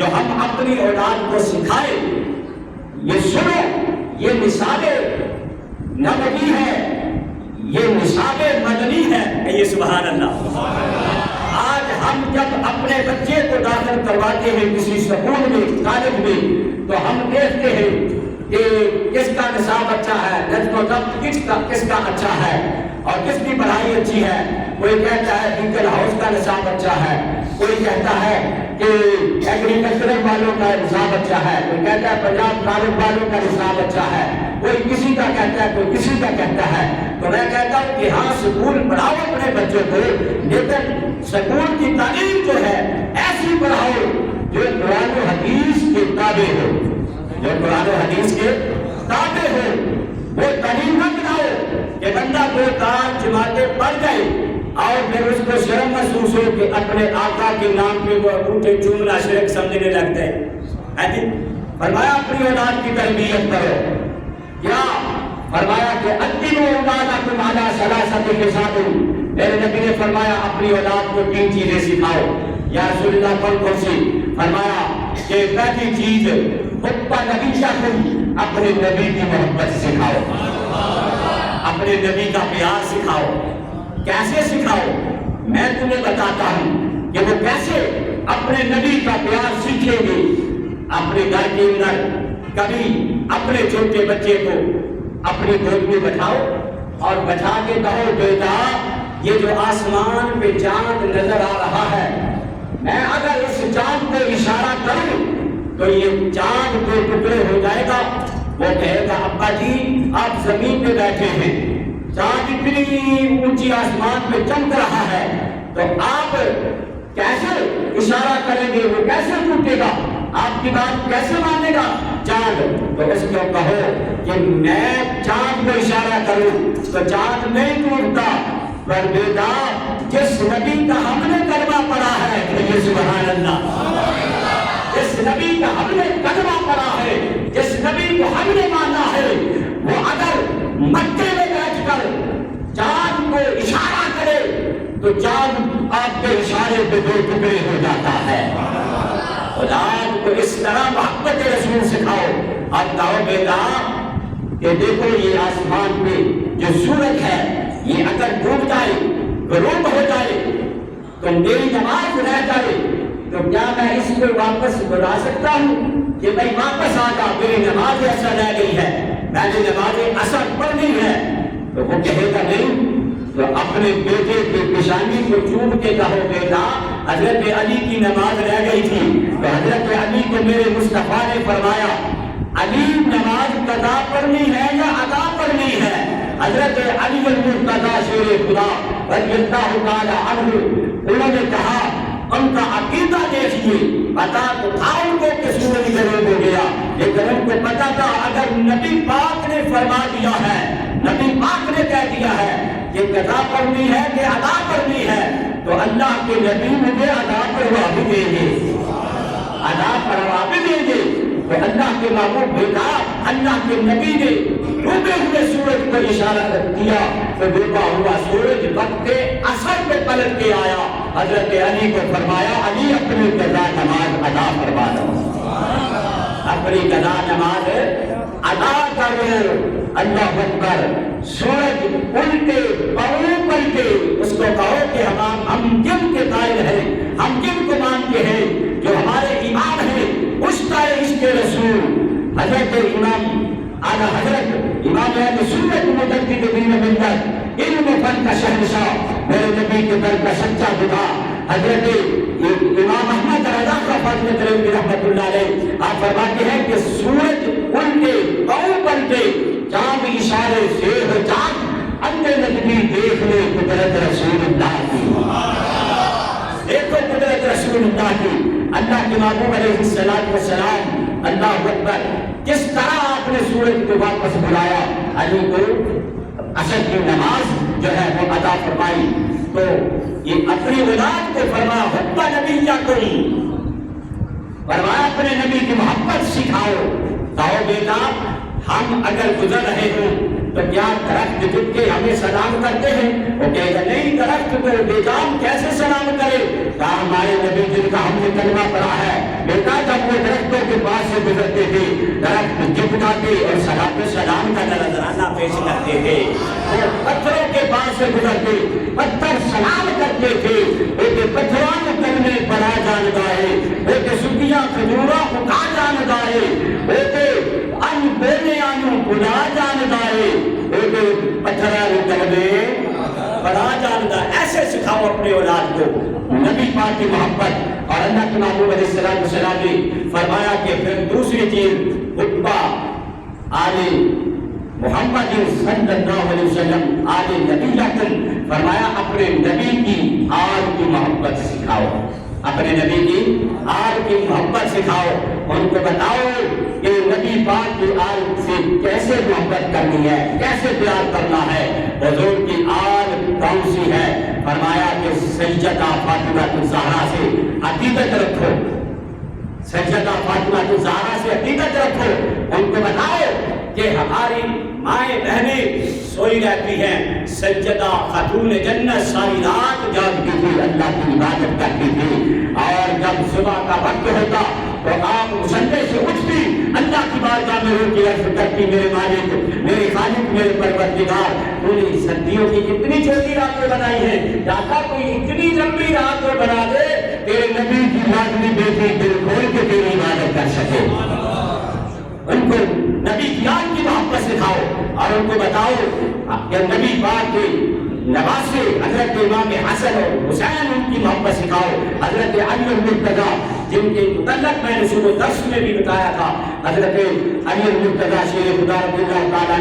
جو ہم اپنی اولاد کو سکھائے. یہ سنو، یہ نصاب نبوی ہے، یہ نصاب مدنی ہے. یہ سبحان اللہ. آج ہم جب اپنے بچے کو داخل کرواتے ہیں کسی سکول میں، کالج میں، تو ہم دیکھتے ہیں کہ کس کا نصاب اچھا ہے، نظم و ضبط کس کا اچھا ہے اور کس کی پڑھائی اچھی ہے. کوئی کہتا ہے بیکل ہاؤس کا نصاب اچھا ہے، کوئی کہتا ہے کہ ایگریکلچرل والوں کا نصاب اچھا ہے، کوئی کہتا ہے پنجاب کالج والوں کا نصاب اچھا ہے، کوئی کسی کا کہتا ہے، کوئی کسی کا کہتا ہے. تو میں کہتا ہوں کہ ہاں سکول پڑھاؤ اپنے بچوں کو، لیکن سکول کی تعلیم جو ہے ایسی پڑھاؤ جو قرآن و حدیث کے تابع ہو، جو قرآن و حدیث کے تابع ہو. وہ تعلیم نہ بناؤ کہ بندہ کوئی کار جماعتیں پڑھ گئے اور پھر اس کو شرم محسوس ہو کہ اپنے آقا کے نام پہ وہ انگوٹھے چومنا شرک سمجھنے لگتا ہے. فرمایا اپنی اولاد کی تربیت کرو. کیا فرمایا کہ ادبوا اولادکم علی ثلاثۃ خصال. میرے نبی نے فرمایا اپنی اولاد کو 3 چیزیں سکھاؤ. یا رسول اللہ کون سی؟ فرمایا کہ پہلی چیز حب نبیکم، اپنے نبی کی محبت سکھاؤ، اپنے نبی کا پیار سکھاؤ. کیسے سکھاؤ؟ میں تمہیں بتاتا ہوں کہ وہ کیسے اپنے نبی کا پیار سیکھیں گے. اپنے گھر کے اندر کبھی اپنے چھوٹے بچے کو اپنی گود میں بٹھاؤ اور بٹھا کے کہو بیٹا یہ جو آسمان پہ چاند نظر آ رہا ہے، میں اگر اس چاند کو اشارہ کروں تو یہ چاند دو ٹکڑے ہو جائے گا. وہ کہے گا ابا جی آپ زمین پہ بیٹھے ہیں، چاند اتنی اونچی آسمان پہ چمک رہا ہے، تو آپ کیسے اشارہ کریں گے؟ وہ کیسے ٹوٹے گا؟ آپ کی بات کیسے مانے گا چاند؟ تو اس کو کہو کہ میں چاند کو اشارہ کروں تو چاند نہیں ٹوٹتا، پر بیٹا جس نبی کا ہم نے کلمہ پڑھا ہے، یہ سبحان اللہ، جس نبی کا ہم نے کلمہ پڑھا ہے، جس نبی کو ہم نے مانا ہے، وہ اگر مکے میں بیٹھ کر چاند کو اشارہ کرے تو چاند آپ کے اشارے پہ 2 ٹکڑے ہو جاتا ہے. اولاد کو اس طرح محبت رسول سکھاؤ. اب کہو بیٹا کہ دیکھو یہ آسمان پہ جو سورج ہے یہ اگر ڈوب جائے، غروب ہو جائے تو میری نماز رہ جائے تو کیا میں اس کو واپس بلا سکتا ہوں کہ بھائی واپس آ جا، میری نماز ایسا رہ گئی ہے، میں نے نماز اثر پڑھنی ہے؟ تو وہ کہے گا نہیں. تو اپنے بیٹے کی پیشانی کو چوم کے کہو بیٹا حضرت علی کی نماز رہ گئی تھی تو حضرت علی کو میرے مصطفیٰ نے فرمایا علی نماز قضا پڑھنی ہے یا ادا پڑھنی ہے؟ حضرت علی المرتضیٰ شیر خدا رضی اللہ تعالی عنہ انہوں نے کہا ان کا عقیدہ دیکھیے، پتا تو تھا ان کو کہ سورج غروب ہو گیا، لیکن ان کو پتا تھا اگر نبی پاک نے فرما دیا ہے، نبی پاک نے کہہ دیا ہے کہ قضا پڑھنی ہے کہ ادا پڑھنی ہے تو اللہ کے نبی مجھے ادا پڑھوا بھی دیں گے، ادا پڑھوا بھی دیں گے. تو اللہ کے محبوب بیٹا اللہ کے نبی نے ڈوبے ہوئے سورج کو اشارہ کیا تو ڈوبا ہوا سورج وقت اثر پہ پلٹ کے آیا. حضرت علی کو فرمایا علی اپنی قضا نماز ادا فرما دو، اپنی قضا نماز ادا کرو. اللہ اکبر. سورج الٹے پاؤں پلٹے. اس کو کہو کہ ہم جن کے قائل ہیں، ہم جن کو مانتے ہیں، جو ہمارے امام ہیں اشتہ عشق رسول حضرت امام اعلیٰ حضرت امام اہل سنت مجدد دین ملت علم فن کا شہنشاہ میرے نبی کے در کا سچا خدا حضرت امام احمد رضا کا فضل رحمۃ اللہ علیہ آپ فرماتے ہیں کہ سورج الٹے پاؤں پلٹے، چاند اشارے سے ہو چاند اندر نجمی دیکھ لے قدرت رسول اللہ کی. دیکھو قدرت رسول اللہ کی. اللہ کے محبوب علیہ السلام اللہ اکبر کس طرح آپ نے سورج کو واپس بلایا، علی کو عصر کی نماز جو ہے وہ ادا فرمائی. تو یہ اپنی اولاد کو فرمایا حب نبیکم، فرمایا اپنے نبی کی محبت سکھاؤ. کہو بیٹا ہم اگر گزر رہے ہوں تو کیا درخت جھک کے ہمیں سلام کرتے ہیں؟ وہ کہے گا نہیں، درخت کو بے جان کیسے سلام کرے؟ کہا ہمارے نبی جن کا ہم نے کلمہ پڑھا ہے بیٹا جب سے گزرتے تھے درخت جھکاتے اور سلام کا نذرانہ پیش کرتے تھے. وہ پتھروں کے پاس سے گزرتے پتھر سلام کرتے تھے. ایک پتھران کرنے پڑا جانتا ہے, ایک سکیاں کھجورا پکا جانتا ہے, ایک ان بولنے آنو بلا جانتا ہے, ایک پتھران کرنے بڑا جانتا ہے. ایسے سکھاؤ اپنے اولاد کو نبی پاک کی محبت. اور اللہ کے محبوب علیہ السلام نے فرمایا کہ پھر دوسری چیز خطبہ آل محمد صلی اللہ علیہ وسلم آل نبی یقین فرمایا اپنے نبی کی آل کی محبت سکھاؤ, اپنے نبی کی آل کی محبت سکھاؤ. ان کو بتاؤ کہ نبی پاک کی آل سے کیسے محبت کرنی ہے, کیسے پیار کرنا ہے. حضور کی آل کون سی ہے؟ فرمایا کہ سیدہ فاطمہ الزہرا سے عقیدت رکھو, سیدہ فاطمہ الزہرا سے عقیدت رکھو. ان کو بتاؤ کہ ہماری مائیں بہنیں سوئی رہتی ہیں, سیدہ خاتون جنت ساری رات جاگتی تھی, اللہ کی عبادت کرتی تھی, اور جب صبح کا وقت ہوتا تو آپ مصلی سے اٹھتی, اللہ کی بارگاہ میں رو کے عرض کرتی, میرے مالک, میرے خالق, میرے پروردگار, تو نے سردیوں کی کتنی چھوٹی راتیں بنائی ہیں, دادا کوئی اتنی لمبی رات بنا دے تیرے نبی کی لازمی بیٹی دل کھول کے تیری عبادت کر سکے. ان کو نبی کی آل کی محبت سکھاؤ, اور ان کو بتاؤ کہ نبی پاک کے نواسے حضرت امام حسن اور حسین ان کی محبت سکھاؤ, حضرت علی المرتضیٰ جن کے متعلق میں نے شروع درس میں بھی بتایا تھا, حضرت علی المرتضیٰ شیر خدا رضی اللہ تعالیٰ